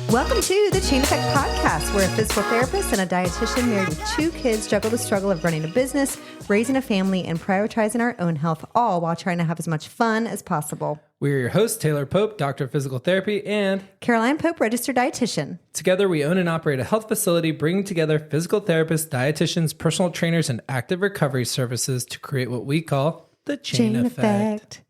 Welcome to the Chain Effect Podcast, where a physical therapist and a dietitian married with 2 kids juggle the struggle of running a business, raising a family, and prioritizing our own health, all while trying to have as much fun as possible. We're your hosts, Taylor Pope, Doctor of Physical Therapy, and Caroline Pope, registered dietitian. Together, we own and operate a health facility bringing together physical therapists, dietitians, personal trainers, and active recovery services to create what we call the Chain Effect.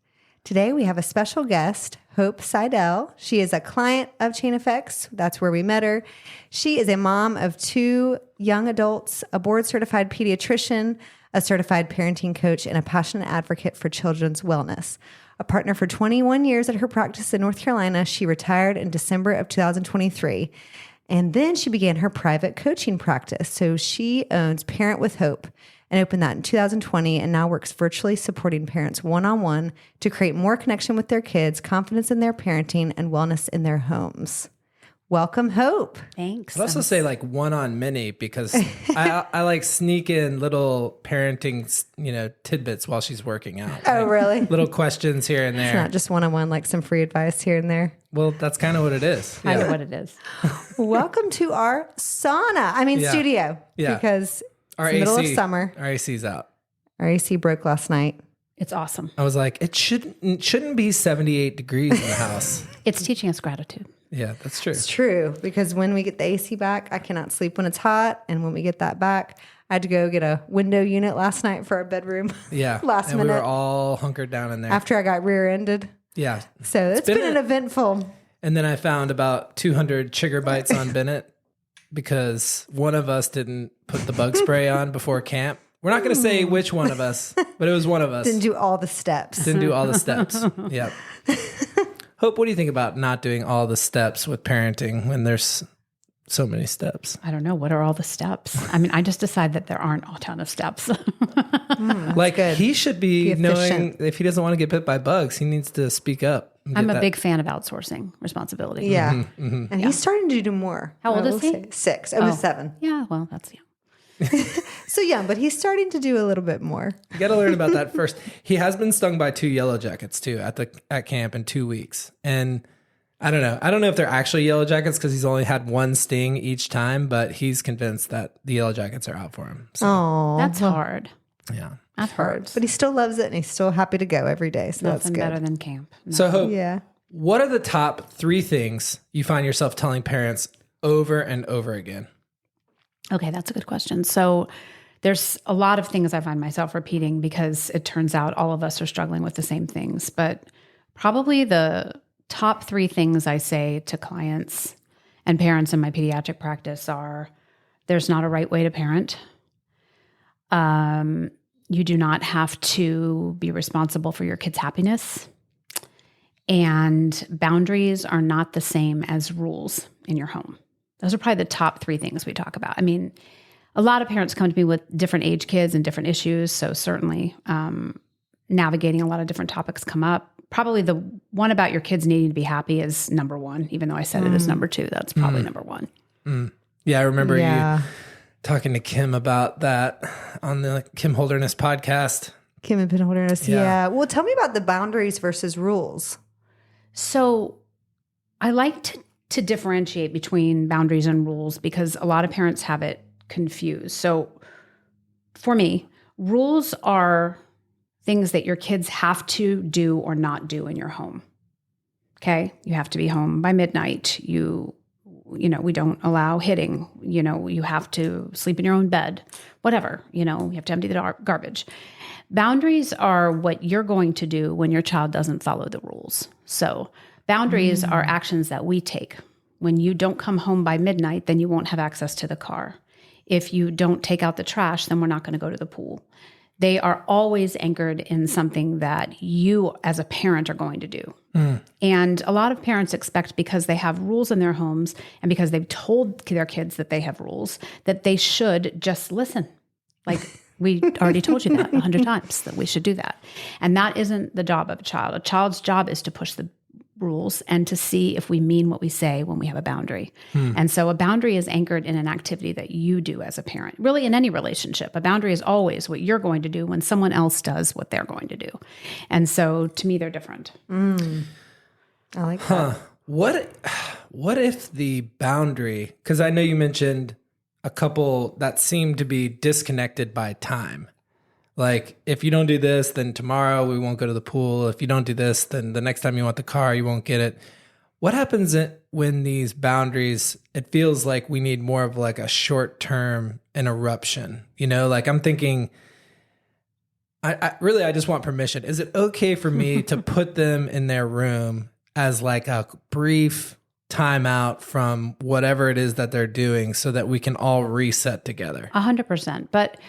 Today, we have a special guest, Hope Seidel. She is a client of Chain Effects. That's where we met her. She is a mom of 2 young adults, a board-certified pediatrician, a certified parenting coach, and a passionate advocate for children's wellness. A partner for 21 years at her practice in North Carolina, she retired in December of 2023. And then she began her private coaching practice. So she owns Parent with Hope and opened that in 2020 and now works virtually supporting parents one-on-one to create more connection with their kids, confidence in their parenting, and wellness in their homes. Welcome, Hope. Thanks. I'd also say like one on many because I like sneak in little parenting, tidbits while she's working out. Oh, really? Little questions here and there. It's not just one-on-one, like some free advice here and there. Well, that's kind of what it is. I know what it is. Welcome to our studio. Yeah. Because Our it's the middle of AC summer. Our AC's out. Our AC broke last night. It's awesome. I was like, it shouldn't be 78 degrees in the house. It's teaching us gratitude. Yeah, that's true. It's true, because when we get the AC back, I cannot sleep when it's hot. And when we get that back, I had to go get a window unit last night for our bedroom. Yeah. last and minute. we were all hunkered down in there. After I got rear-ended. Yeah. So it's been an eventful. And then I found about 200 chigger bites on Bennett because one of us didn't put the bug spray on before camp. We're not going to say which one of us, but it was one of us. Didn't do all the steps. Didn't do all the steps. Yep. Hope, what do you think about not doing all the steps with parenting when there's so many steps? I don't know. What are all the steps? I mean, I just decide that there aren't a ton of steps. Good. He should be knowing efficient. if he doesn't want to get bit by bugs, he needs to speak up. I'm a big fan of outsourcing responsibility. Yeah. And he's starting to do more. How old I is will he? say 6. Almost 7. Yeah, well, that's young. So young, but he's starting to do a little bit more. You got to learn about that first. He has been stung by 2 yellow jackets too at camp in 2 weeks. And I don't know if they're actually yellow jackets because he's only had 1 sting each time, but he's convinced that the yellow jackets are out for him. So, Oh, That's hard. yeah. That hurts. but he still loves it and he's still happy to go every day. So Nothing that's good. better than camp. No. So Hope, Yeah. what are the top 3 things you find yourself telling parents over and over again? Okay, that's a good question. So there's a lot of things I find myself repeating because it turns out all of us are struggling with the same things. But probably the top 3 things I say to clients and parents in my pediatric practice are: there's not a right way to parent. You do not have to be responsible for your kid's happiness. And boundaries are not the same as rules in your home. Those are probably the top 3 things we talk about. I mean, a lot of parents come to me with different age kids and different issues. So certainly navigating a lot of different topics come up. Probably the one about your kids needing to be happy is number 1, even though I said it as number 2. That's probably number 1. Yeah, I remember you talking to Kim about that on the Kim Holderness podcast. Kim and Pinholderness. Yeah. Yeah. Well, tell me about the boundaries versus rules. So I like to differentiate between boundaries and rules because a lot of parents have it confused. So for me, rules are things that your kids have to do or not do in your home. Okay? You have to be home by midnight. We don't allow hitting. You have to sleep in your own bed. Whatever. You have to empty the garbage. Boundaries are what you're going to do when your child doesn't follow the rules. So boundaries are actions that we take. When you don't come home by midnight, then you won't have access to the car. If you don't take out the trash, then we're not going to go to the pool. They are always anchored in something that you as a parent are going to do. And a lot of parents expect, because they have rules in their homes and because they've told their kids that they have rules, that they should just listen. Like, we already told you that 100 times, that we should do that. And that isn't the job of a child. A child's job is to push the rules and to see if we mean what we say when we have a boundary. And so a boundary is anchored in an activity that you do as a parent. Really, in any relationship, a boundary is always what you're going to do when someone else does what they're going to do. And so to me, they're different. I like that. What what if the boundary, because I know you mentioned a couple that seem to be disconnected by time. Like, if you don't do this, then tomorrow we won't go to the pool. If you don't do this, then the next time you want the car, you won't get it. What happens when these boundaries, it feels like we need more of like a short-term interruption? You know, like I'm thinking, I just want permission. Is it okay for me to put them in their room as like a brief timeout from whatever it is that they're doing so that we can all reset together? 100%. But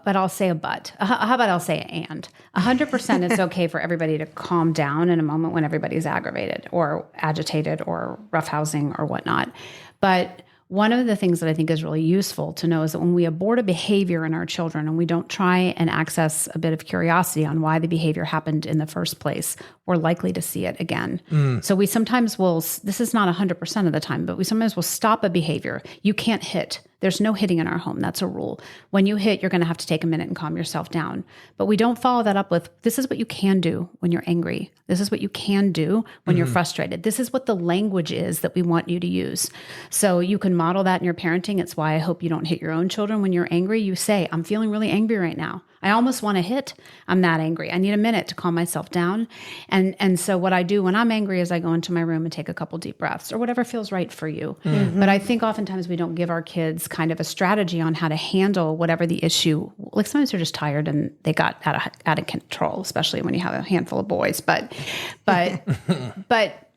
I'll say a but. How about I'll say and? 100% it's okay for everybody to calm down in a moment when everybody's aggravated or agitated or roughhousing or whatnot. But one of the things that I think is really useful to know is that when we abort a behavior in our children and we don't try and access a bit of curiosity on why the behavior happened in the first place, we're likely to see it again. So we sometimes will, this is not 100% of the time, but we sometimes will stop a behavior. You can't hit. There's no hitting in our home. That's a rule. When you hit, you're going to have to take a minute and calm yourself down. But we don't follow that up with, this is what you can do when you're angry. This is what you can do when you're frustrated. This is what the language is that we want you to use. So you can model that in your parenting. It's why I hope you don't hit your own children when you're angry. You say, I'm feeling really angry right now. I almost want to hit. I'm that angry. I need a minute to calm myself down. And so what I do when I'm angry is I go into my room and take a couple deep breaths or whatever feels right for you. But I think oftentimes we don't give our kids kind of a strategy on how to handle whatever the issue. Like sometimes they're just tired and they got out of control, especially when you have a handful of boys. But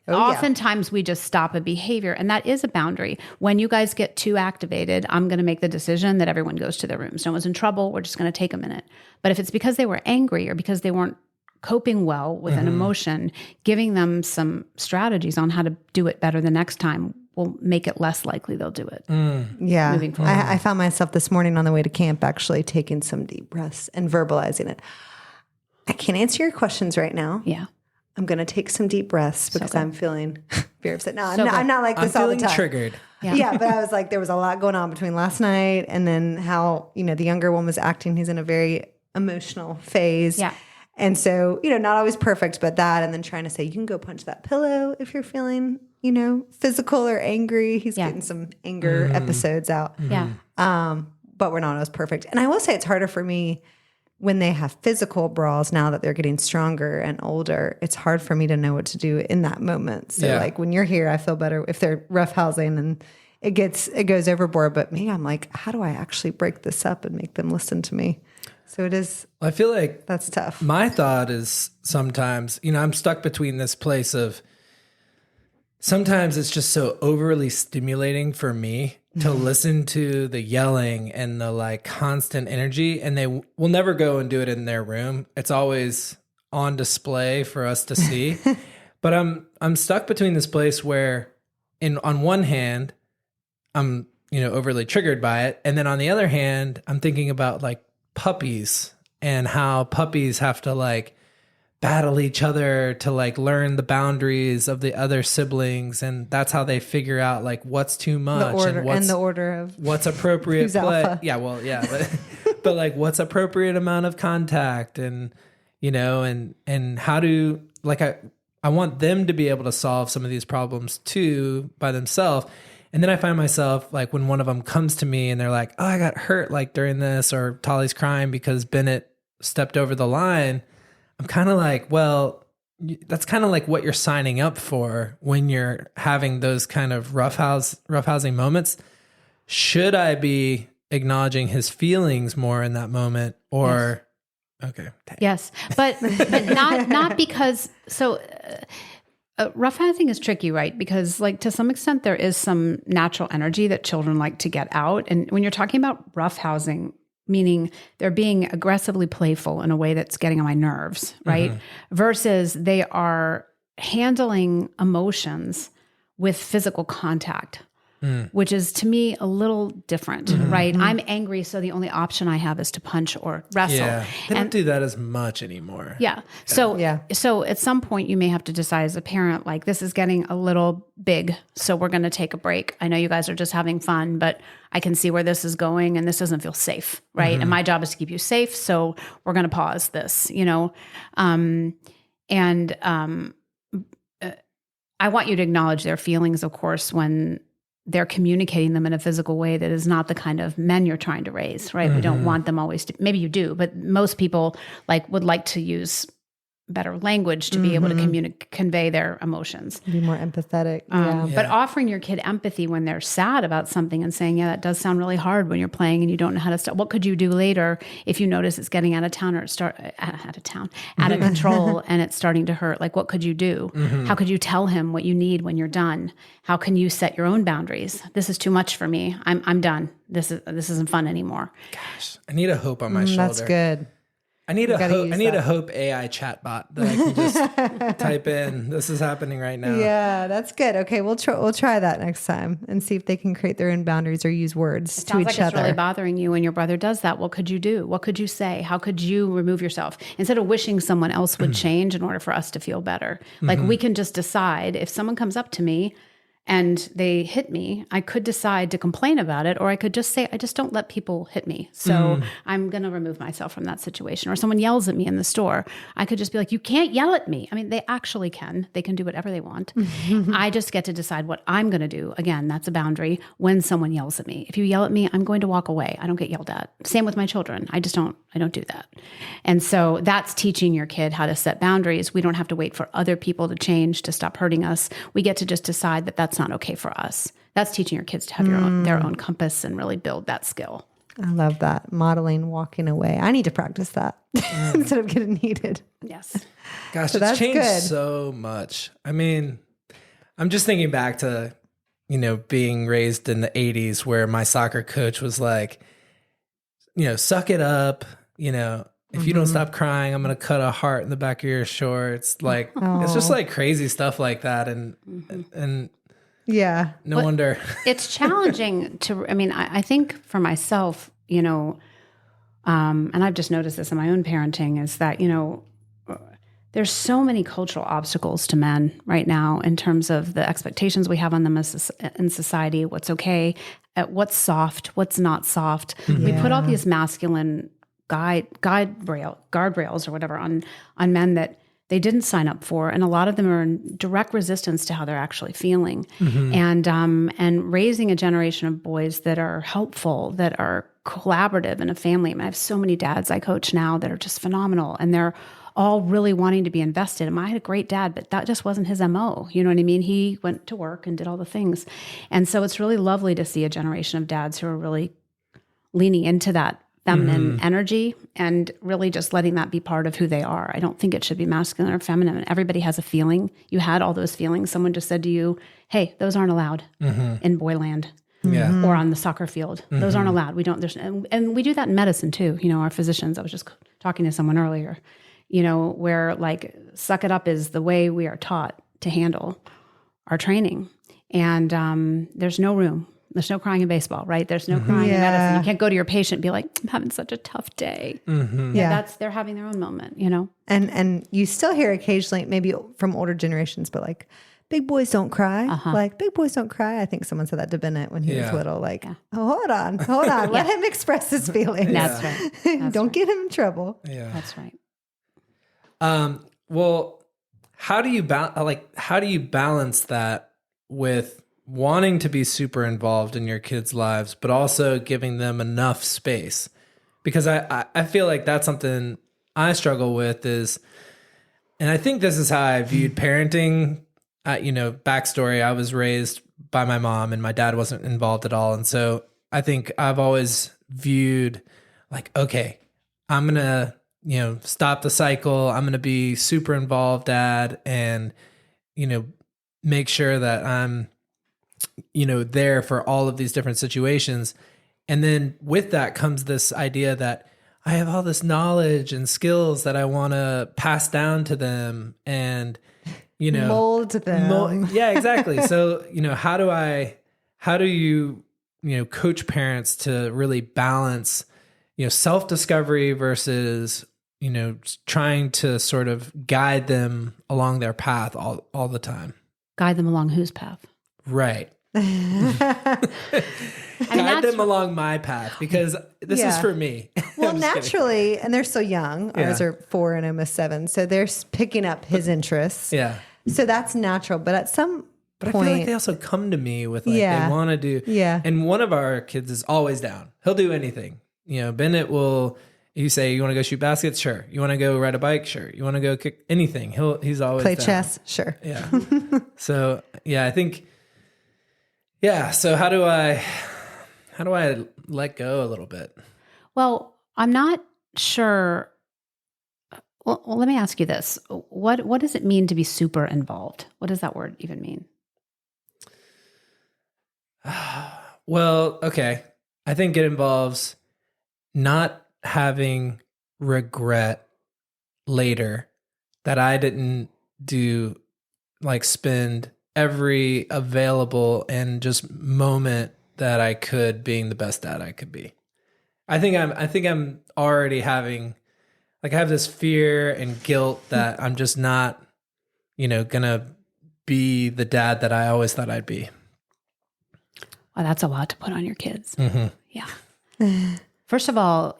oftentimes we just stop a behavior, and that is a boundary. When you guys get too activated, I'm going to make the decision that everyone goes to their rooms. No one's in trouble. We're just going to take a minute. But if it's because they were angry or because they weren't coping well with an emotion, giving them some strategies on how to do it better the next time will make it less likely they'll do it. Yeah. Moving forward. I found myself this morning on the way to camp actually taking some deep breaths and verbalizing it. I can't answer your questions right now. Yeah. I'm going to take some deep breaths because good. I'm feeling very upset. No, So I'm not like I'm this all the feeling time. triggered. Yeah, but I was like, there was a lot going on between last night and then how, the younger one was acting. He's in a very emotional phase. Yeah. And so, not always perfect, but that, and then trying to say, you can go punch that pillow if you're feeling, physical or angry. He's getting some anger episodes out. Yeah. But we're not always perfect. And I will say it's harder for me when they have physical brawls now that they're getting stronger and older. It's hard for me to know what to do in that moment. So like when you're here, I feel better if they're roughhousing and it goes overboard. But me, I'm like, how do I actually break this up and make them listen to me? So it is. I feel like that's tough. My thought is sometimes, I'm stuck between this place of sometimes it's just so overly stimulating for me to listen to the yelling and the like constant energy, and they will never go and do it in their room. It's always on display for us to see. But I'm stuck between this place where on one hand, I'm, overly triggered by it. And then on the other hand, I'm thinking about like puppies and how puppies have to like battle each other to like learn the boundaries of the other siblings, and that's how they figure out like what's too much the order of what's appropriate who's play. alpha. Yeah, well, yeah, but like what's appropriate amount of contact, and and how to like I want them to be able to solve some of these problems too by themselves. And then I find myself like when one of them comes to me and they're like, "Oh, I got hurt like during this," or Tolly's crying because Bennett stepped over the line. I'm kind of like, well, that's kind of like what you're signing up for when you're having those kind of roughhousing moments. Should I be acknowledging his feelings more in that moment, or okay? Yes, but not because so. Roughhousing is tricky, right? Because like to some extent there is some natural energy that children like to get out. And when you're talking about roughhousing, meaning they're being aggressively playful in a way that's getting on my nerves, right? Versus they are handling emotions with physical contact, which is to me a little different, right? I'm angry, so the only option I have is to punch or wrestle. Yeah, they don't do that as much anymore. Yeah. So at some point you may have to decide as a parent, like this is getting a little big, so we're going to take a break. I know you guys are just having fun, but I can see where this is going and this doesn't feel safe, right? And my job is to keep you safe, so we're going to pause this, I want you to acknowledge their feelings, of course, when they're communicating them in a physical way that is not the kind of men you're trying to raise, right? We don't want them always to, maybe you do, but most people would like to use better language to be able to convey their emotions. Be more empathetic. But offering your kid empathy when they're sad about something and saying, yeah, that does sound really hard when you're playing and you don't know how to stop. What could you do later if you notice it's getting out of town or out of control and it's starting to hurt? Like, what could you do? How could you tell him what you need when you're done? How can you set your own boundaries? This is too much for me. I'm done. This isn't fun anymore. Gosh, I need a hope on my shoulder. That's good. I need a hope AI chatbot that I can just type in. This is happening right now. Yeah, that's good. Okay, we'll try that next time and see if they can create their own boundaries or use words to each other. It's really bothering you when your brother does that. What could you do? What could you say? How could you remove yourself? Instead of wishing someone else would change in order for us to feel better. Like we can just decide if someone comes up to me and they hit me, I could decide to complain about it, or I could just say, I just don't let people hit me. So I'm going to remove myself from that situation. Or someone yells at me in the store, I could just be like, you can't yell at me. I mean, they actually can. They can do whatever they want. I just get to decide what I'm going to do. Again, that's a boundary when someone yells at me. If you yell at me, I'm going to walk away. I don't get yelled at. Same with my children. I don't do that. And so that's teaching your kid how to set boundaries. We don't have to wait for other people to change to stop hurting us. We get to just decide that that's not okay for us. That's teaching your kids to have their own compass and really build that skill. I love that. Modeling, walking away. I need to practice that instead of getting heated. Yes. Gosh, so it's changed so much. I mean, I'm just thinking back to, being raised in the 80s where my soccer coach was like, suck it up, if you don't stop crying, I'm going to cut a heart in the back of your shorts. Like, it's just like crazy stuff like that. And yeah, no wonder. It's challenging I think for myself, and I've just noticed this in my own parenting is that, there's so many cultural obstacles to men right now in terms of the expectations we have on them in society, what's okay, what's soft, what's not soft. We put all these masculine guardrails or whatever on men that they didn't sign up for, and a lot of them are in direct resistance to how they're actually feeling. And raising a generation of boys that are helpful, that are collaborative in a family. I mean, I have so many dads I coach now that are just phenomenal, and they're all really wanting to be invested. And I had a great dad, but that just wasn't his MO. You know what I mean? He went to work and did all the things. And so it's really lovely to see a generation of dads who are really leaning into that feminine energy and really just letting that be part of who they are. I don't think it should be masculine or feminine. Everybody has a feeling. You had all those feelings. Someone just said to you, hey, those aren't allowed in boyland. Or on the soccer field. Those aren't allowed. We don't, and we do that in medicine too. Our physicians, I was just talking to someone earlier, where like suck it up is the way we are taught to handle our training. And there's no room. There's no crying in baseball, right? There's no crying in medicine. You can't go to your patient and be like, I'm having such a tough day. They're having their own moment, And you still hear occasionally, maybe from older generations, but like, big boys don't cry. Like, big boys don't cry. I think someone said that to Bennett when he was little. Like, oh, hold on. Let him express his feelings. That's right. Don't get him in trouble. Yeah, that's right. Well, how do you balance that with wanting to be super involved in your kids' lives, but also giving them enough space? Because I feel like that's something I struggle with and I think this is how I viewed parenting. Backstory, I was raised by my mom and my dad wasn't involved at all. And so I think I've always viewed like, okay, I'm going to, stop the cycle. I'm going to be super involved, dad, and, make sure that I'm, there for all of these different situations. And then with that comes this idea that I have all this knowledge and skills that I want to pass down to them and, mold them. Yeah, exactly. So, how do you coach parents to really balance, self-discovery versus, trying to sort of guide them along their path all the time? Guide them along whose path? Right. Guide them along my path because this is for me. Well, naturally, and they're so young. Ours are 4 and almost 7. So they're picking up his interests. So that's natural. But at some But point, I feel like they also come to me with like, Yeah. they want to do. Yeah. And one of our kids is always down. He'll do anything. You know, Bennett will, you say, you want to go shoot baskets? Sure. You want to go ride a bike? Sure. You want to go kick anything? He's always play down. chess? Sure. Yeah. So yeah, I think, yeah. So how do I let go a little bit? Well, I'm not sure. Well, let me ask you this. What does it mean to be super involved? What does that word even mean? Well, okay. I think it involves not having regret later that I didn't spend every available and just moment that I could being the best dad I could be. I think I'm already having, I have this fear and guilt that I'm just not, gonna be the dad that I always thought I'd be. Well, that's a lot to put on your kids. Mm-hmm. Yeah. First of all,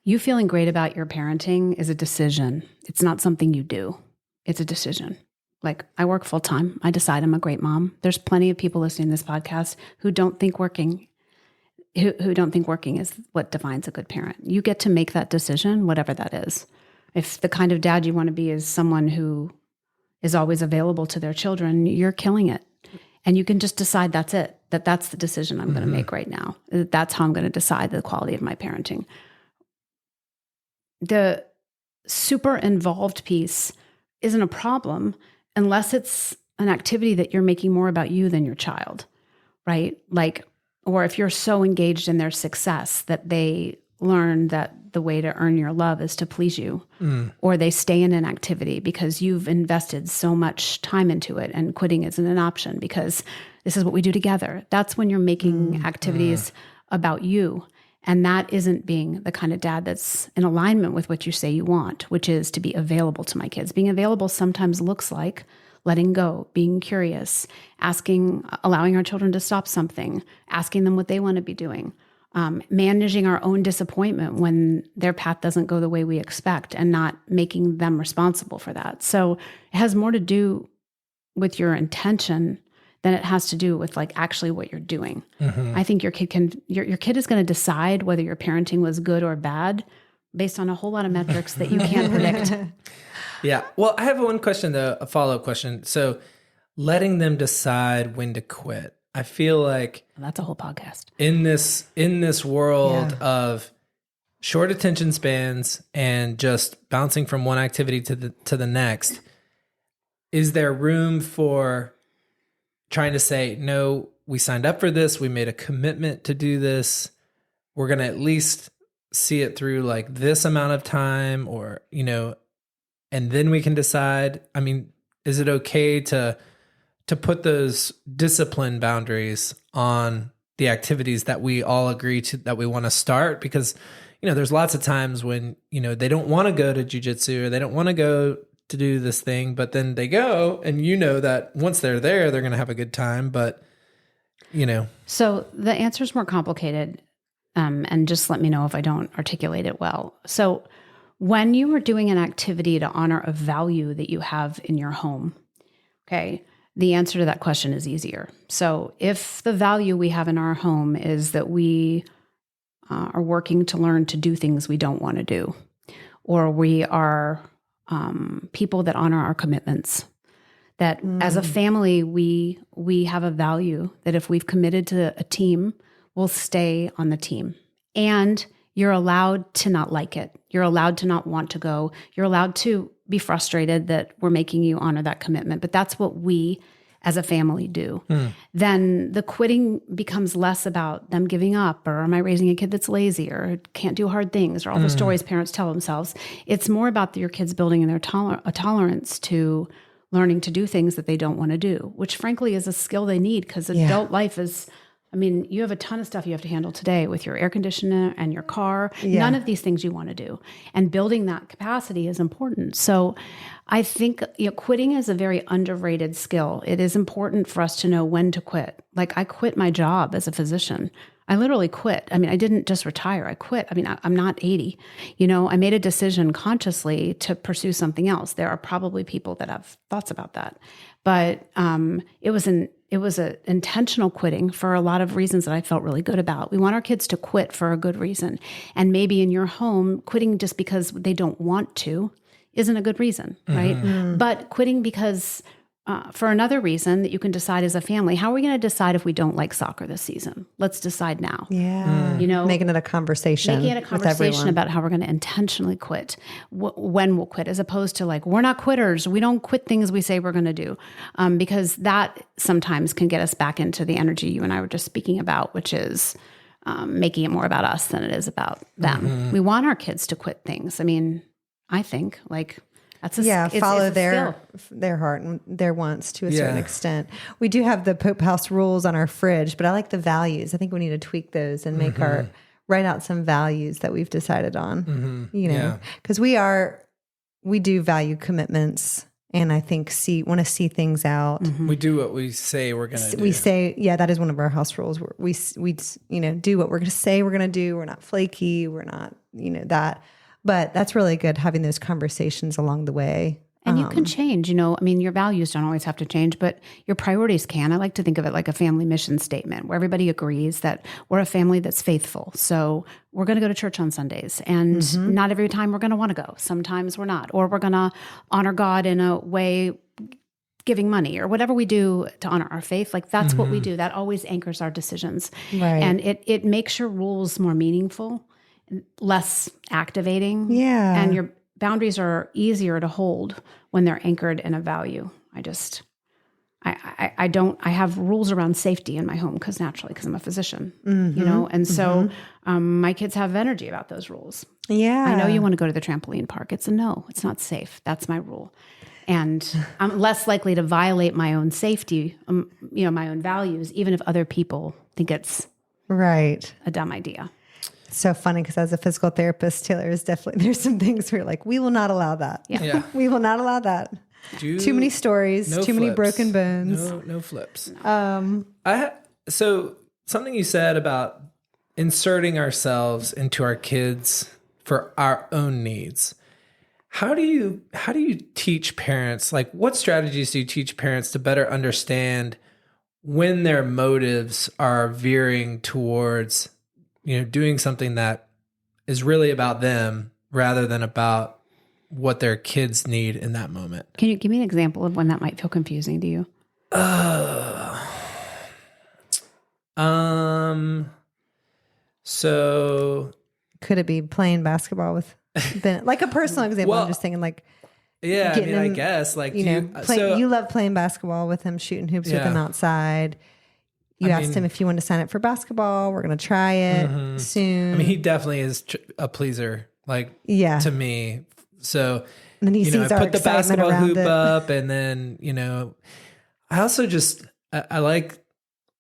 you feeling great about your parenting is a decision. It's not something you do. It's a decision. Like, I work full time. I decide I'm a great mom. There's plenty of people listening to this podcast who don't think working is what defines a good parent. You get to make that decision, whatever that is. If the kind of dad you want to be is someone who is always available to their children, you're killing it. And you can just decide that's it, that's the decision I'm going to make right now. That's how I'm going to decide the quality of my parenting. The super involved piece isn't a problem unless it's an activity that you're making more about you than your child, right? Or if you're so engaged in their success that they learn that the way to earn your love is to please you, or they stay in an activity because you've invested so much time into it and quitting isn't an option because this is what we do together. That's when you're making activities about you. And that isn't being the kind of dad that's in alignment with what you say you want, which is to be available to my kids. Being available sometimes looks like letting go, being curious, allowing our children to stop something, asking them what they want to be doing, managing our own disappointment when their path doesn't go the way we expect and not making them responsible for that. So it has more to do with your intention than it has to do with actually what you're doing. I think your kid is going to decide whether your parenting was good or bad based on a whole lot of metrics that you can't predict. Yeah. Well, I have one question though, a follow-up question. So letting them decide when to quit. I feel like that's a whole podcast. In this world of short attention spans and just bouncing from one activity to the next, is there room for trying to say, no, we signed up for this, we made a commitment to do this, we're going to at least see it through this amount of time, or, and then we can decide? I mean, is it okay to put those discipline boundaries on the activities that we all agree to, that we want to start? Because, there's lots of times when, they don't want to go to jujitsu or they don't want to go to do this thing, but then they go, and that once they're there, they're going to have a good time. But, So the answer is more complicated. And just let me know if I don't articulate it well. So when you are doing an activity to honor a value that you have in your home, okay, the answer to that question is easier. So if the value we have in our home is that we are working to learn to do things we don't want to do, or we are people that honor our commitments, that as a family, we have a value that if we've committed to a team, we'll stay on the team. And you're allowed to not like it. You're allowed to not want to go. You're allowed to be frustrated that we're making you honor that commitment. But that's what we as a family do. Then the quitting becomes less about them giving up, or am I raising a kid that's lazy or can't do hard things, or all the stories parents tell themselves. It's more about your kids building in their a tolerance to learning to do things that they don't want to do, which frankly is a skill they need, because adult life is, you have a ton of stuff you have to handle today with your air conditioner and your car. None of these things you want to do. And building that capacity is important. So I think quitting is a very underrated skill. It is important for us to know when to quit. I quit my job as a physician. I literally quit. I mean, I didn't just retire. I quit. I mean, I'm not 80. I made a decision consciously to pursue something else. There are probably people that have thoughts about that, but it was an intentional quitting for a lot of reasons that I felt really good about. We want our kids to quit for a good reason, and maybe in your home, quitting just because they don't want to isn't a good reason, right? But quitting because for another reason that you can decide as a family, how are we going to decide if we don't like soccer this season? Let's decide now. Yeah. Making it a conversation. Making it a conversation about how we're going to intentionally quit, when we'll quit, as opposed to like, we're not quitters. We don't quit things we say we're going to do. Because that sometimes can get us back into the energy you and I were just speaking about, which is making it more about us than it is about them. We want our kids to quit things. I mean, I think like... follow their heart and their wants to a certain extent. We do have the Pope House rules on our fridge, but I like the values. I think we need to tweak those and make write out some values that we've decided on, because we do value commitments, and I think want to see things out. We do what we say we're going to do. We say, that is one of our house rules. We do what we're going to say we're going to do. We're not flaky. We're not, that. But that's really good, having those conversations along the way. And you can change, I mean, your values don't always have to change, but your priorities can. I like to think of it like a family mission statement where everybody agrees that we're a family that's faithful. So we're going to go to church on Sundays, and not every time we're going to want to go. Sometimes we're not, or we're going to honor God in a way, giving money or whatever we do to honor our faith. Like that's what we do. That always anchors our decisions. Right. And it makes your rules more meaningful, less activating. Yeah. And your boundaries are easier to hold when they're anchored in a value. I have rules around safety in my home because I'm a physician, and so my kids have energy about those rules. Yeah. I know you want to go to the trampoline park. It's a no, it's not safe. That's my rule. And I'm less likely to violate my own safety, my own values, even if other people think it's right a dumb idea. So funny, because as a physical therapist, Taylor, there's some things where like, we will not allow that. Yeah. We will not allow that. Too many stories, too many broken bones. No flips. So something you said about inserting ourselves into our kids for our own needs. How do you teach parents? Like, what strategies do you teach parents to better understand when their motives are veering towards doing something that is really about them rather than about what their kids need in that moment? Can you give me an example of when that might feel confusing to you? So could it be playing basketball with Ben? Like a personal example. I'm just thinking like, I guess like, you love playing basketball with him, shooting hoops with him outside. You asked him if you wanted to sign up for basketball. We're going to try it soon. I mean, he definitely is a pleaser, like to me. So, and then he sees I our put the basketball hoop it. up, and then, I also I like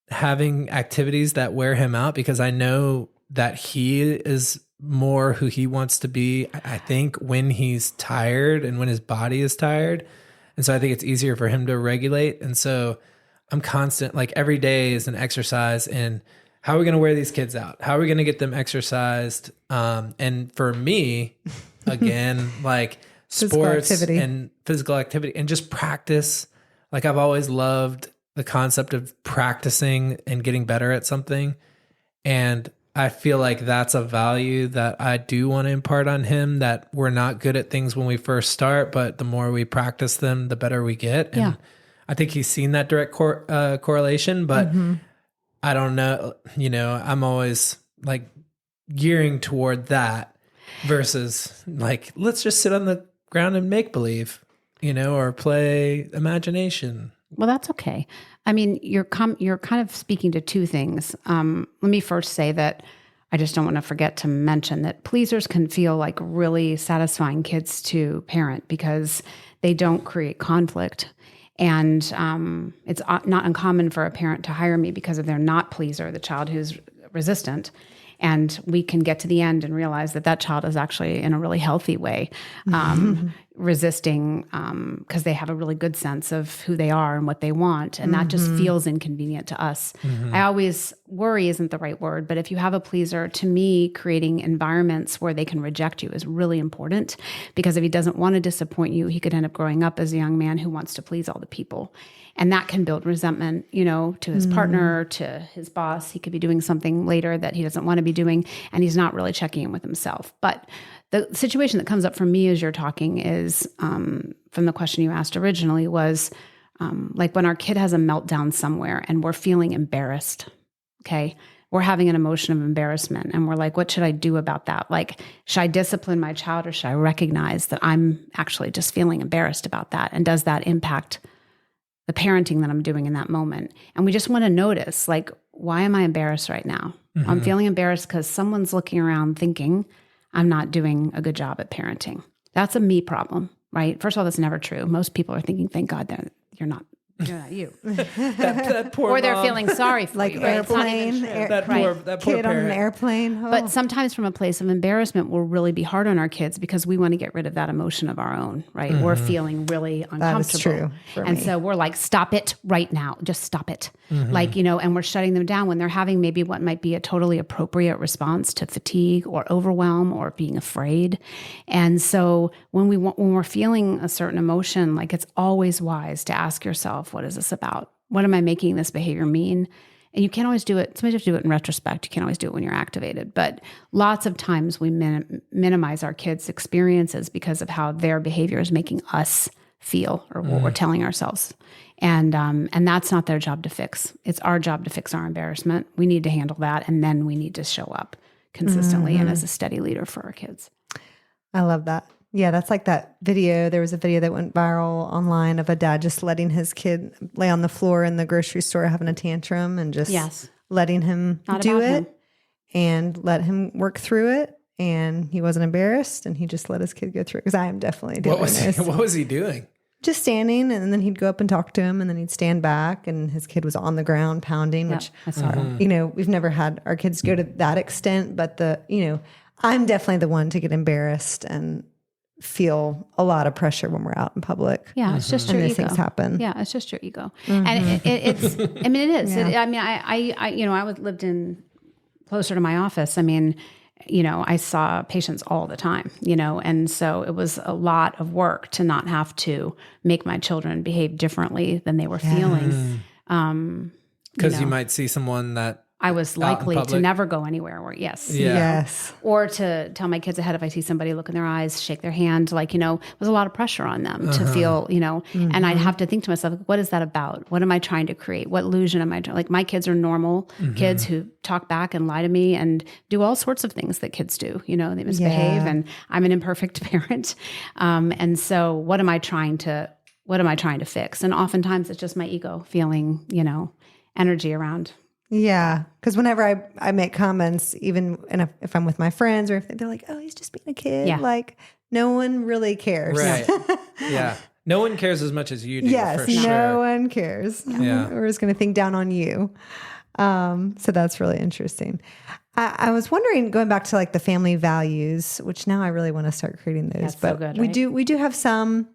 having activities that wear him out, because I know that he is more who he wants to be, I think, when he's tired and when his body is tired. And so I think it's easier for him to regulate. And so I'm constant, like every day is an exercise in how are we going to wear these kids out? How are we going to get them exercised? And for me, again, like sports and physical activity and just practice. Like I've always loved the concept of practicing and getting better at something. And I feel like that's a value that I do want to impart on him, that we're not good at things when we first start, but the more we practice them, the better we get. And I think he's seen that direct correlation, but I don't know, I'm always like gearing toward that versus like, let's just sit on the ground and make believe, or play imagination. Well, that's okay. I mean, you're kind of speaking to two things. Let me first say that I just don't want to forget to mention that pleasers can feel like really satisfying kids to parent because they don't create conflict. And it's not uncommon for a parent to hire me because of their not pleaser, the child who's resistant. And we can get to the end and realize that child is actually in a really healthy way, resisting because they have a really good sense of who they are and what they want. And that just feels inconvenient to us. I always worry isn't the right word, but if you have a pleaser, to me, creating environments where they can reject you is really important, because if he doesn't want to disappoint you, he could end up growing up as a young man who wants to please all the people. And that can build resentment, to his partner, to his boss. He could be doing something later that he doesn't want to be doing, and he's not really checking in with himself. But the situation that comes up for me as you're talking is, from the question you asked originally, was like when our kid has a meltdown somewhere and we're feeling embarrassed, okay? We're having an emotion of embarrassment and we're like, what should I do about that? Like, should I discipline my child, or should I recognize that I'm actually just feeling embarrassed about that? And does that impact the parenting that I'm doing in that moment? And we just want to notice, like, why am I embarrassed right now? I'm feeling embarrassed because someone's looking around thinking I'm not doing a good job at parenting. That's a me problem, right? First of all, that's never true. Most people are thinking, thank God that you're not you. that poor or they're mom. feeling sorry for Like you. Right? It's not even airplane, true. that poor kid on an parent. airplane. Oh. But sometimes from a place of embarrassment, we'll really be hard on our kids because we want to get rid of that emotion of our own, right? We're feeling really uncomfortable. That is true for and me. so we're like, stop it right now. Just stop it. Like, and we're shutting them down when they're having maybe what might be a totally appropriate response to fatigue or overwhelm or being afraid. And so when we're feeling a certain emotion, like, it's always wise to ask yourself, what is this about? What am I making this behavior mean? And you can't always do it. Sometimes you have to do it in retrospect. You can't always do it when you're activated. But lots of times we minimize our kids' experiences because of how their behavior is making us feel, or what we're telling ourselves. And that's not their job to fix. It's our job to fix our embarrassment. We need to handle that. And then we need to show up consistently and as a steady leader for our kids. I love that. Yeah, that's like that video. There was a video that went viral online of a dad just letting his kid lay on the floor in the grocery store having a tantrum and just letting him do it and let him work through it. And he wasn't embarrassed, and he just let his kid go through it, because I am definitely doing this. What was he doing? Just standing, and then he'd go up and talk to him, and then he'd stand back, and his kid was on the ground pounding, which, we've never had our kids go to that extent, but I'm definitely the one to get embarrassed and feel a lot of pressure when we're out in public. Yeah, it's just your and ego. things happen. Yeah, it's just your ego. And it's, I mean, it is. Yeah. I lived in closer to my office. I mean, I saw patients all the time, and so it was a lot of work to not have to make my children behave differently than they were feeling. Because you might see someone that I was likely to never go anywhere where, Yes. or to tell my kids ahead if I see somebody look in their eyes, shake their hand, it was a lot of pressure on them to feel, and I'd have to think to myself, what is that about? What am I trying to create? What illusion am I trying? Like, my kids are normal kids who talk back and lie to me and do all sorts of things that kids do, they misbehave, and I'm an imperfect parent. And so what am I trying to fix? And oftentimes it's just my ego feeling, energy around. Yeah, because whenever I make comments, even if I'm with my friends, or if they're like, "Oh, he's just being a kid," like, no one really cares. Right. Yeah. No one cares as much as you do. Yes, for sure. no one cares. Yeah. We're just going to think down on you. So that's really interesting. I was wondering, going back to like the family values, which now I really want to start creating those. That's but so good, we do have some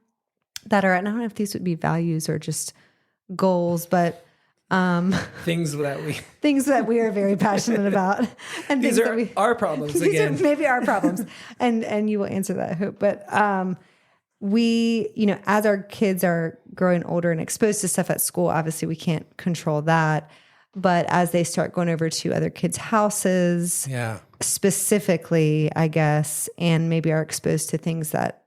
that are, and I don't know if these would be values or just goals, but things that we are very passionate about, and these things are that our problems these again. are maybe our problems, and you will answer that, I hope. But we, as our kids are growing older and exposed to stuff at school, obviously we can't control that. But as they start going over to other kids' houses, specifically, I guess, and maybe are exposed to things that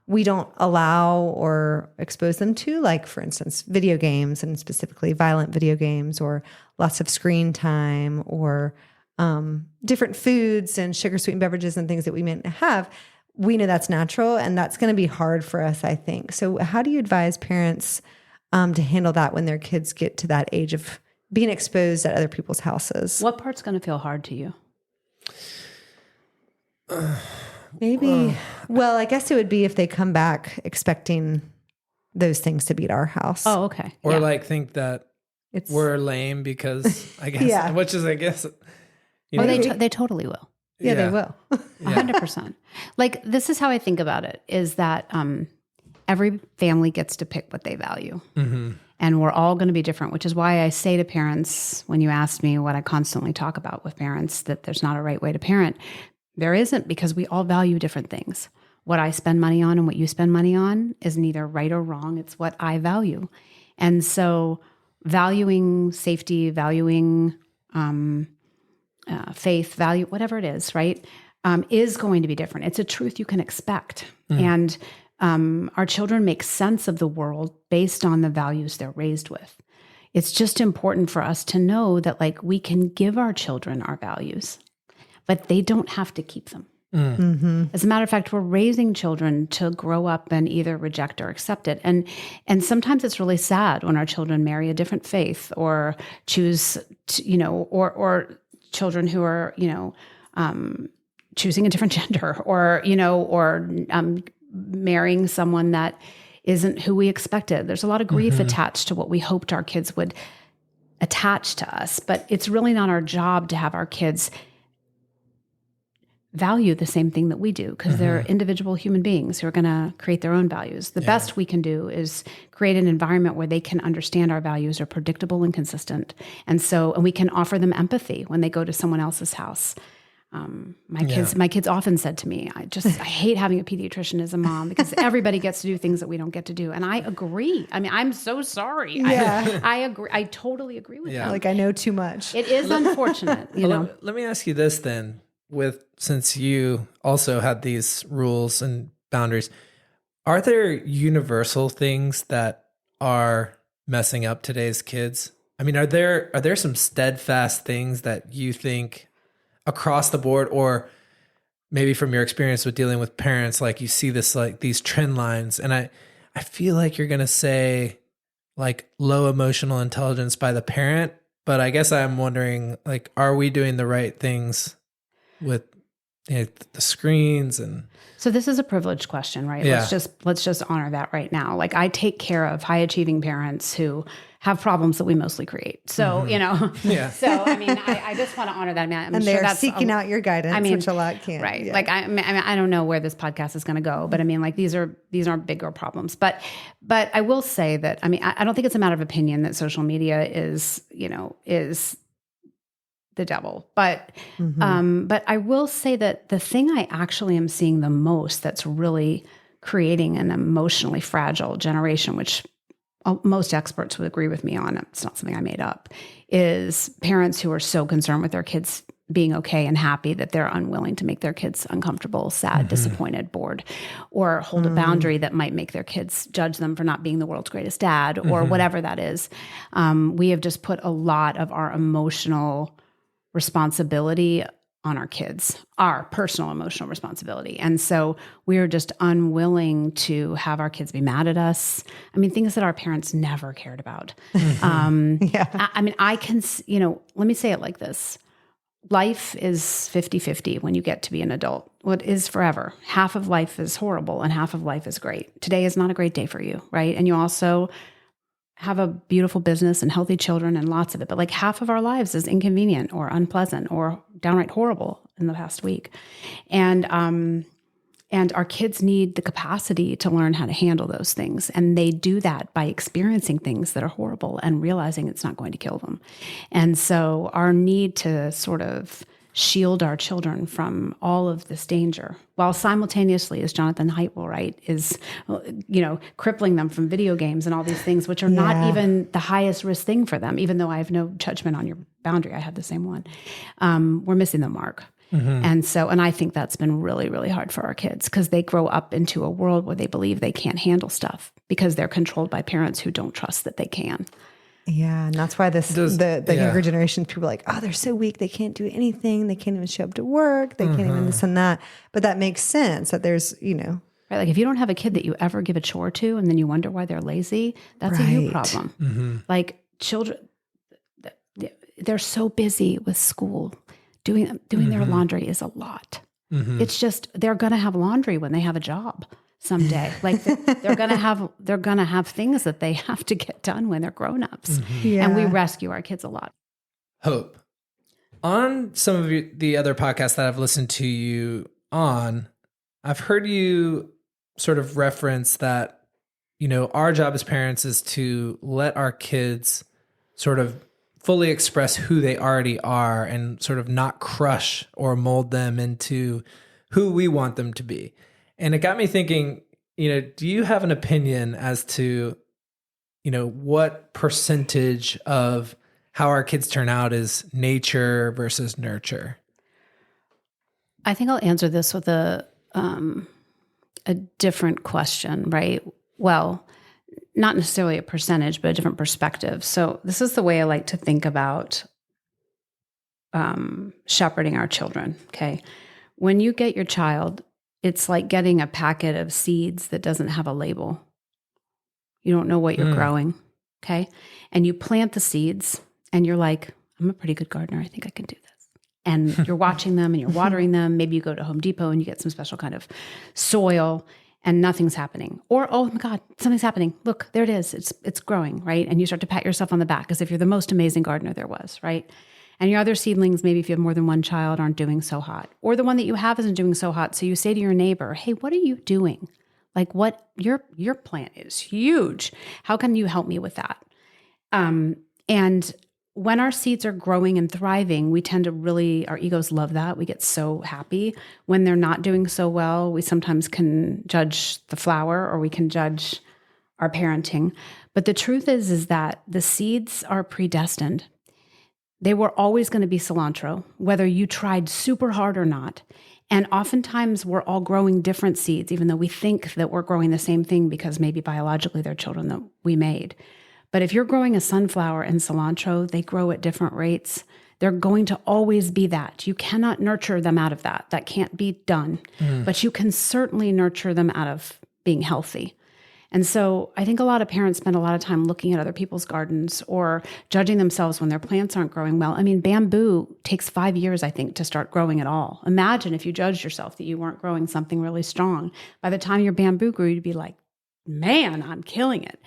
we don't allow or expose them to, like, for instance, video games, and specifically violent video games, or lots of screen time, or different foods and sugar sweetened beverages and things that we may have. We know that's natural, and that's going to be hard for us, I think. So how do you advise parents to handle that when their kids get to that age of being exposed at other people's houses? What part's going to feel hard to you? Maybe. Well, I guess it would be if they come back expecting those things to be at our house. Oh, okay. Or think that we're lame because, I guess, which is, I guess, they totally will. Yeah, they will. 100%. Like, this is how I think about it, is that every family gets to pick what they value. And we're all going to be different, which is why I say to parents, when you ask me what I constantly talk about with parents, that there's not a right way to parent. There isn't, because we all value different things. What I spend money on and what you spend money on is neither right or wrong. It's what I value. And so valuing safety, valuing faith, value, whatever it is, right, is going to be different. It's a truth you can expect. And our children make sense of the world based on the values they're raised with. It's just important for us to know that, like, we can give our children our values, but they don't have to keep them. As a matter of fact, we're raising children to grow up and either reject or accept it. And sometimes it's really sad when our children marry a different faith or choose, or children who are, choosing a different gender, or marrying someone that isn't who we expected. There's a lot of grief attached to what we hoped our kids would attach to us, but it's really not our job to have our kids value the same thing that we do, because they're individual human beings who are going to create their own values. The best we can do is create an environment where they can understand our values are predictable and consistent. And we can offer them empathy when they go to someone else's house. My kids often said to me, I hate having a pediatrician as a mom, because everybody gets to do things that we don't get to do. And I agree. I mean, I'm so sorry. Yeah. I agree. I totally agree with that. Like, I know too much. It is unfortunate, Let me ask you this then. Since you also had these rules and boundaries, are there universal things that are messing up today's kids? I mean, are there some steadfast things that you think across the board, or maybe from your experience with dealing with parents, like you see this, like these trend lines, and I feel like you're going to say like low emotional intelligence by the parent, but I guess I'm wondering, like, are we doing the right things with the screens? And so this is a privileged question, right? Yeah. Let's just honor that right now. Like, I take care of high achieving parents who have problems that we mostly create. So, so, I mean, I just want to honor that. I mean, I'm and sure they're that's seeking out your guidance, which a lot can't. Right. Yeah. Like, I don't know where this podcast is going to go, but I mean, like, these aren't bigger problems, but I will say that, I mean, I don't think it's a matter of opinion that social media is the devil. But I will say that the thing I actually am seeing the most that's really creating an emotionally fragile generation, which most experts would agree with me on, it's not something I made up, is parents who are so concerned with their kids being okay and happy that they're unwilling to make their kids uncomfortable, sad, disappointed, bored, or hold a boundary that might make their kids judge them for not being the world's greatest dad, or whatever that is. We have just put a lot of our emotional responsibility on our kids, our personal emotional responsibility. And so we're just unwilling to have our kids be mad at us. I mean, things that our parents never cared about. I mean, let me say it like this. Life is 50-50 when you get to be an adult. What is forever? Half of life is horrible and half of life is great. Today is not a great day for you, right? And you also have a beautiful business and healthy children and lots of it. But like, half of our lives is inconvenient or unpleasant or downright horrible in the past week. And our kids need the capacity to learn how to handle those things. And they do that by experiencing things that are horrible and realizing it's not going to kill them. And so our need to sort of shield our children from all of this danger, while simultaneously, as Jonathan Haidt will write, is, crippling them from video games and all these things, which are not even the highest risk thing for them, even though I have no judgment on your boundary. I had the same one. We're missing the mark. And I think that's been really, really hard for our kids, because they grow up into a world where they believe they can't handle stuff because they're controlled by parents who don't trust that they can. Yeah, and that's why the younger generation, people are like, oh, they're so weak, they can't do anything, they can't even show up to work, they can't even this and that. But that makes sense that there's, Right, like, if you don't have a kid that you ever give a chore to and then you wonder why they're lazy, that's a you problem. Like, children, they're so busy with school. Doing their laundry is a lot. It's just, they're going to have laundry when they have a job someday. Like, they're going to have things that they have to get done when they're grown-ups. And we rescue our kids a lot. Hope, On some of the other podcasts that I've listened to you on, I've heard you sort of reference that, our job as parents is to let our kids sort of fully express who they already are and sort of not crush or mold them into who we want them to be. And it got me thinking, do you have an opinion as to, what percentage of how our kids turn out is nature versus nurture? I think I'll answer this with a different question, right? Well, not necessarily a percentage, but a different perspective. So this is the way I like to think about shepherding our children, okay? When you get your child, it's like getting a packet of seeds that doesn't have a label. You don't know what you're growing, okay? And you plant the seeds and you're like, I'm a pretty good gardener. I think I can do this. And you're watching them and you're watering them. Maybe you go to Home Depot and you get some special kind of soil and nothing's happening. Or, oh my God, something's happening. Look, there it is. It's growing, right? And you start to pat yourself on the back as if you're the most amazing gardener there was, right? And your other seedlings, maybe if you have more than one child, aren't doing so hot. Or the one that you have isn't doing so hot. So you say to your neighbor, hey, what are you doing? Like what your plant is huge. How can you help me with that? And when our seeds are growing and thriving, we tend to really, our egos love that. We get so happy. When they're not doing so well, we sometimes can judge the flower or we can judge our parenting. But the truth is that the seeds are predestined. They were always going to be cilantro, whether you tried super hard or not. And oftentimes we're all growing different seeds, even though we think that we're growing the same thing because maybe biologically they're children that we made. But if you're growing a sunflower and cilantro, they grow at different rates. They're going to always be that. You cannot nurture them out of that. That can't be done. But you can certainly nurture them out of being healthy. And so I think a lot of parents spend a lot of time looking at other people's gardens or judging themselves when their plants aren't growing well. I mean, bamboo takes 5 years, I think, to start growing at all. Imagine if you judged yourself that you weren't growing something really strong. By the time your bamboo grew, you'd be like, man, I'm killing it.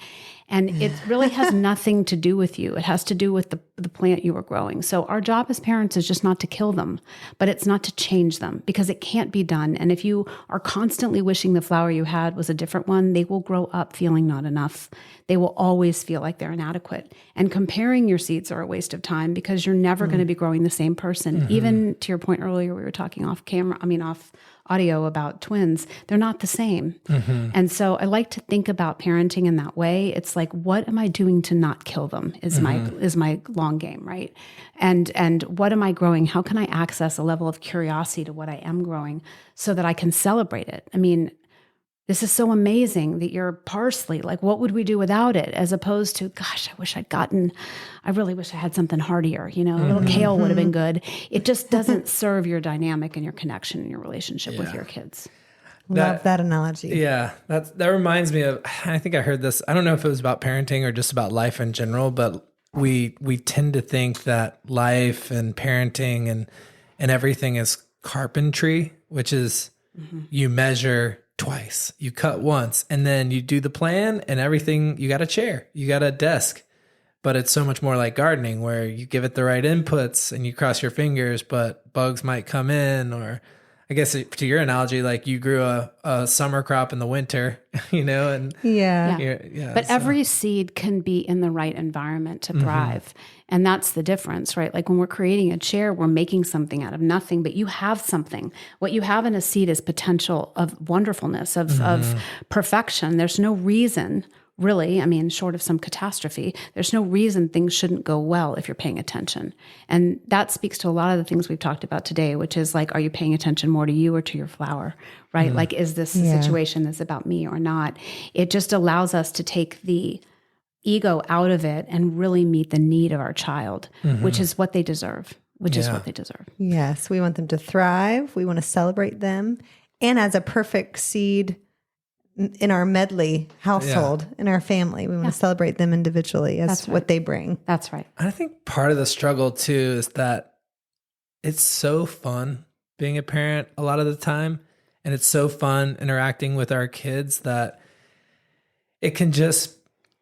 And it really has nothing to do with you. It has to do with the plant you were growing. So our job as parents is just not to kill them, but it's not to change them because it can't be done. And if you are constantly wishing the flower you had was a different one, they will grow up feeling not enough. They will always feel like they're inadequate. And comparing your seeds are a waste of time because you're never going to be growing the same person. Even to your point earlier, we were talking off audio about twins, they're not the same. And so I like to think about parenting in that way. It's like, what am I doing to not kill them is my long game, right? And what am I growing? How can I access a level of curiosity to what I am growing so that I can celebrate it? I mean, this is so amazing that you're parsley. Like, what would we do without it? As opposed to, gosh, I really wish I had something heartier. A little kale would have been good. It just doesn't serve your dynamic and your connection and your relationship with your kids. Love that analogy. Yeah, that reminds me of, I think I heard this, I don't know if it was about parenting or just about life in general, but we tend to think that life and parenting and everything is carpentry, which is you measure twice, you cut once, and then you do the plan and everything, you got a chair, you got a desk. But it's so much more like gardening where you give it the right inputs and you cross your fingers, but bugs might come in. Or I guess to your analogy, like you grew a summer crop in the winter, and But every seed can be in the right environment to thrive. And that's the difference, right? Like when we're creating a chair, we're making something out of nothing, but you have something. What you have in a seed is potential of wonderfulness, of perfection. There's no reason, really, I mean, short of some catastrophe, there's no reason things shouldn't go well if you're paying attention. And that speaks to a lot of the things we've talked about today, which is like, are you paying attention more to you or to your flower, right? Like, is this a situation that's about me or not? It just allows us to take the ego out of it and really meet the need of our child, which is what they deserve, Yes, we want them to thrive. We want to celebrate them. And as a perfect seed in our medley household, in our family, we want to celebrate them individually as what they bring. That's right. I think part of the struggle too is that it's so fun being a parent a lot of the time. And it's so fun interacting with our kids that it can just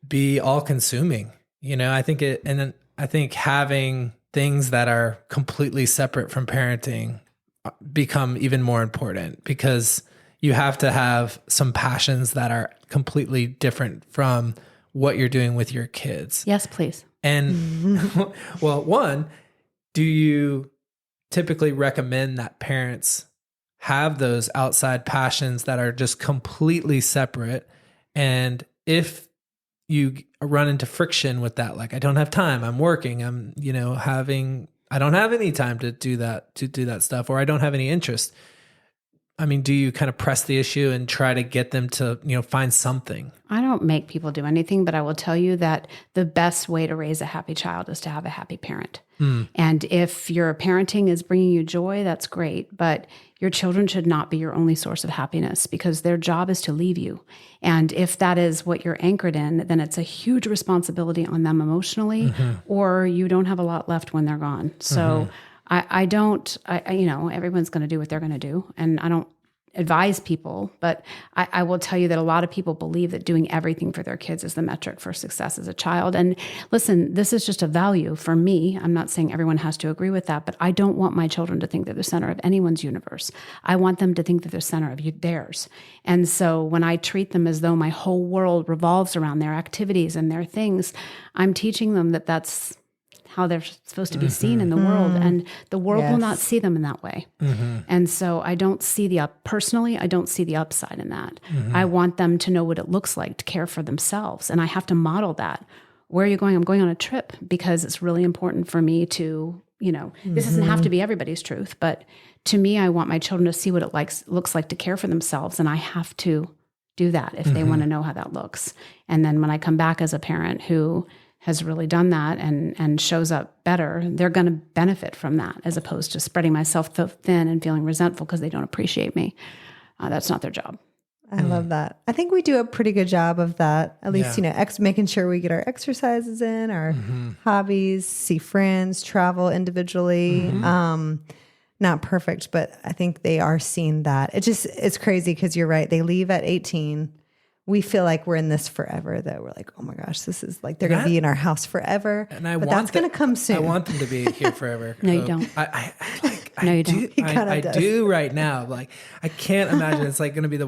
be all consuming. I think having things that are completely separate from parenting become even more important, because you have to have some passions that are completely different from what you're doing with your kids. Yes, please. And well, one, do you typically recommend that parents have those outside passions that are just completely separate? And if you run into friction with that, like, I don't have time, I'm working, I'm, I don't have any time to do that stuff, or I don't have any interest. I mean, do you kind of press the issue and try to get them to, find something? I don't make people do anything, but I will tell you that the best way to raise a happy child is to have a happy parent. And if your parenting is bringing you joy, that's great. But your children should not be your only source of happiness, because their job is to leave you. And if that is what you're anchored in, then it's a huge responsibility on them emotionally, or you don't have a lot left when they're gone. So I don't, everyone's going to do what they're going to do. And I don't advise people, but I will tell you that a lot of people believe that doing everything for their kids is the metric for success as a child. And listen, this is just a value for me. I'm not saying everyone has to agree with that, but I don't want my children to think they're the center of anyone's universe. I want them to think that they're the center of theirs. And so when I treat them as though my whole world revolves around their activities and their things, I'm teaching them that that's how they're supposed to be seen in the world, and the world will not see them in that way. And so I don't see personally, I don't see the upside in that. I want them to know what it looks like to care for themselves. And I have to model that. Where are you going? I'm going on a trip, because it's really important for me to, this doesn't have to be everybody's truth, but to me, I want my children to see what it looks like to care for themselves. And I have to do that if they want to know how that looks. And then when I come back as a parent who has really done that and shows up better, they're going to benefit from that, as opposed to spreading myself thin and feeling resentful because they don't appreciate me. That's not their job. I love that. I think we do a pretty good job of that. At least, making sure we get our exercises in, our hobbies, see friends, travel individually. Not perfect, but I think they are seeing that. It's crazy, because you're right. They leave at 18. We feel like we're in this forever, that we're like, oh my gosh, this is like, they're going to be in our house forever. And but that's going to come soon. I want them to be here forever. No, you don't. No, you don't. I do right now. Like, I can't imagine it's like going to be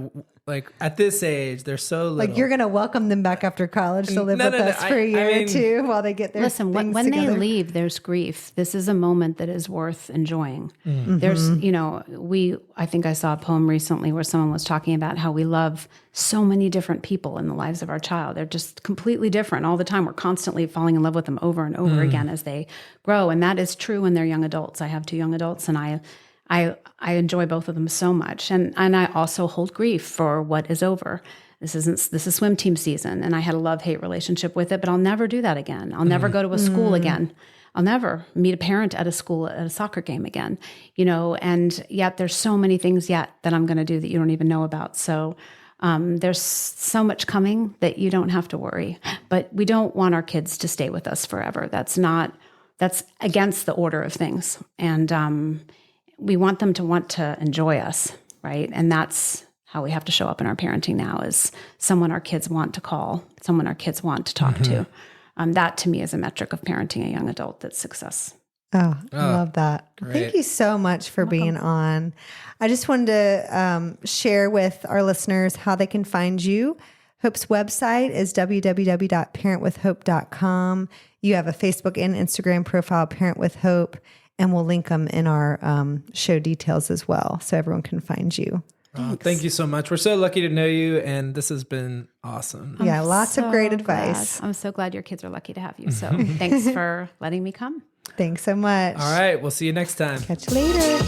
at this age, they're so little. Like, you're going to welcome them back after college to live with us for a year or two while they get their Listen, when they leave, there's grief. This is a moment that is worth enjoying. There's, I think I saw a poem recently where someone was talking about how we love so many different people in the lives of our child. They're just completely different all the time. We're constantly falling in love with them over and over again as they grow. And that is true when they're young adults. I have 2 young adults, and I enjoy both of them so much. And I also hold grief for what is over. This is swim team season, and I had a love-hate relationship with it, but I'll never do that again. I'll never go to a school again. I'll never meet a parent at a school at a soccer game again, and yet there's so many things yet that I'm going to do that you don't even know about. So there's so much coming that you don't have to worry, but we don't want our kids to stay with us forever. That's against the order of things. And, we want them to want to enjoy us, right? And that's how we have to show up in our parenting now, is someone our kids want to call, someone our kids want to talk to. That to me is a metric of parenting a young adult that's success. Oh, I love that. Great. Thank you so much for being on. I just wanted to share with our listeners how they can find you. Hope's website is www.parentwithhope.com. You have a Facebook and Instagram profile, Parent with Hope, and we'll link them in our show details as well, so everyone can find you. Thank you so much. We're so lucky to know you, and this has been awesome. Yeah, lots of great advice. I'm so glad your kids are lucky to have you. So thanks for letting me come. Thanks so much. All right, we'll see you next time. Catch you later.